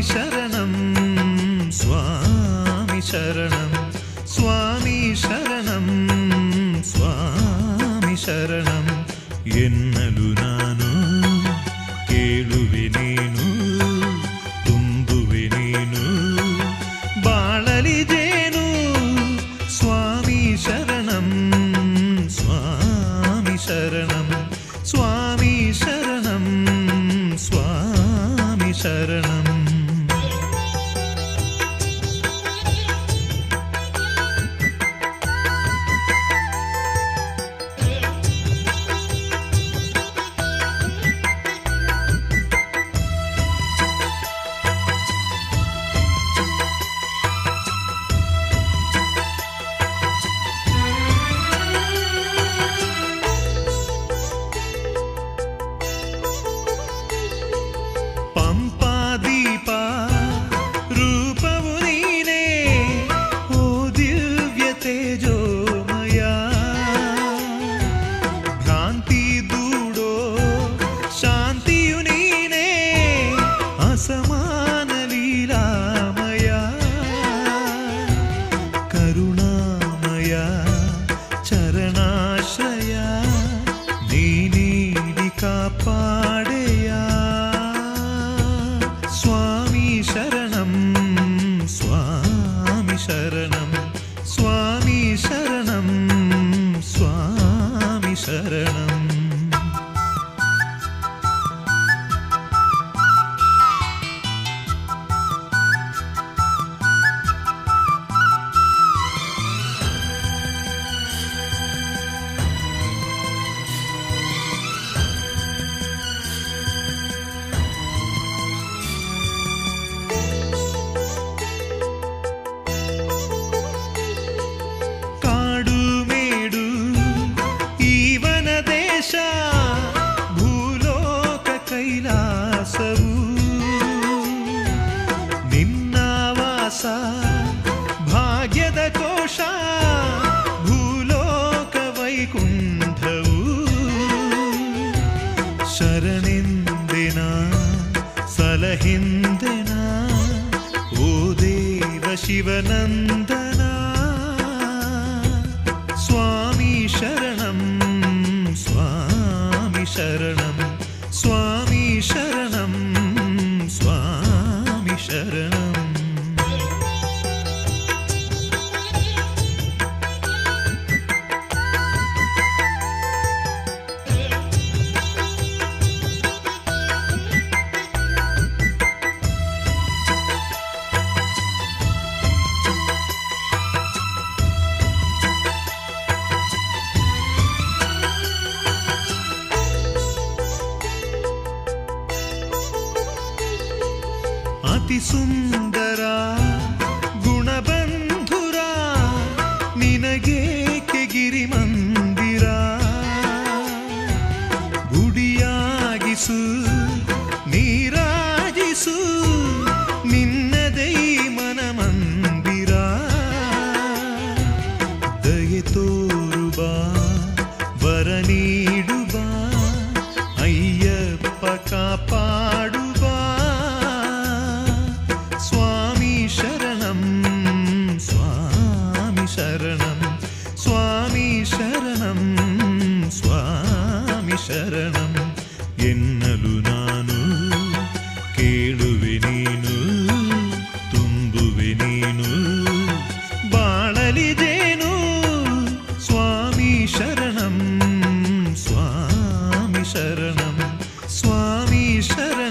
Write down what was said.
ശരണം സ്വാമി ശരണം സ്വാമി ശരണം ಸ್ವಾಮಿ ಶರಣಂ ಎನ್ನಲು ನಾನು ಕೇಳುವೆ ನೀನು ತುಂಬುವೆ ನೀನು ಬಾಳಲಿದೇನು ಸ್ವಾಮಿ ಶರಣಂ ಸ್ವಾಮಿ ಶರಣಂ ಸ್ವಾಮಿ ಶರಣಂ ಸ್ವಾಮಿ ಶರಣಂ ಸಮಾನ ಲೀಲಾಮಯ ಕರುಣಾಮಯ ಚರಣಾಶ್ರಯ ನೀಡಿ ಕಾಪಾಡೆಯ ಸ್ವಾಮಿ ಶರಣಂ ಸ್ವಾಮಿ ಶರಣಂ ಸ್ವಾಮಿ ಶರಣಂ ಸ್ವಾಮಿ ಶರಣಂ ಭೂಲೋಕ ಕೈಲಾಸವು ನಿನ್ನ ವಾಸ ಭಾಗ್ಯದ ಕೋಶ ಭೂಲೋಕ ವೈಕುಂಠವು ಶರಣೆಂದೆನ ಸಲಹಿಂದೆನ ಓ ದೇವ ಶಿವನಂದನ ಸ್ವಾಮಿ ಶರಣಂ ಸ್ವಾಮಿ ಶರಣಂ ಸ್ವಾಮಿ ಶರಣಂ ಸ್ವಾಮಿ ಶರಣಂ ಅತಿ ಸುಂದರ ಗುಣಬಂಧುರ ನಿನಗೇಕೆ ಗಿರಿಮಂದಿರ ಗುಡಿಯಾಗಿಸು ನೀರಾಗಿಸು ನಿನ್ನದೈ ಮನಮಂದಿರ ದಯೆ ತೋರುವ ವರ ನೀಡುವ ಅಯ್ಯಪ್ಪ ಕಾಪಾಡುವ ಸ್ವಾಮಿ ಶರಣಂ ಸ್ವಾಮಿ ಶರಣಂ ಸ್ವಾಮಿ ಶರಣಂ ಸ್ವಾಮಿ ಶರಣಂ ಎನ್ನಲು ನಾನು ಕೇಳುವೆ ನೀನು ತುಂಬುವೆ ನೀನು ಬಾಳಲಿದೇನು ಸ್ವಾಮಿ ಶರಣಂ ಸ್ವಾಮಿ ಶರಣಂ ಸ್ವಾಮಿ ಶರಣಂ